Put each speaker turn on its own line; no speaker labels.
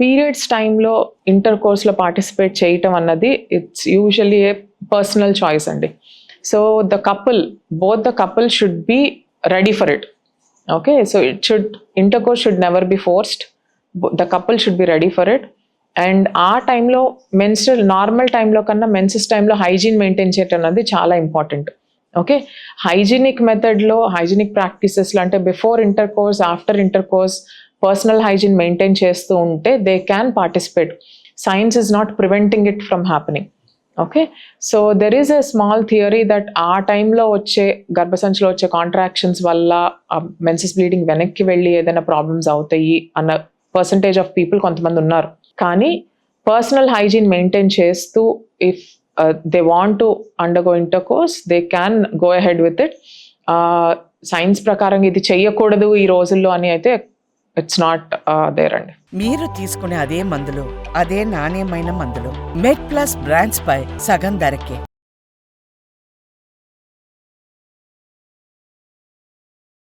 Periods టైంలో inter కోర్స్లో participate చేయటం అన్నది it's usually a personal choice అండి. So both the couple should be ready for it. Okay, so intercourse should never be forced. The couple should be ready for it. And ఆ టైంలో normal టైంలో కన్నా menses టైంలో hygiene maintain చేయటం అనేది చాలా important. Okay, hygienic మెథడ్లో, hygienic ప్రాక్టీసెస్లో అంటే before inter course, after inter course personal hygiene maintain చేస్తూ ఉంటే they can participate. Science is not preventing it from happening. Okay, so there is a small theory that ఆ టైంలో వచ్చే గర్భసంచిలో వచ్చే contractions వల్ల menses bleeding వెనక్కి వెళ్ళి ఏదైనా ప్రాబ్లమ్స్ అవుతాయి అన్న పర్సంటేజ్ ఆఫ్ పీపుల్ కొంతమంది ఉన్నారు. కానీ పర్సనల్ హైజీన్ మెయింటైన్ చేస్తూ if they want to undergo inter course they can go ahead with it. Science ప్రకారం ఇది చెయ్యకూడదు ఈ రోజుల్లో అని అయితే ఇట్స్ నాట్ దేర్ అండి.
మీరు తీసుకునే అదే మందులు, అదే నాణ్యమైన మందులు మెడ్ ప్లస్ బ్రాండ్స్ పై సగం ధరకే.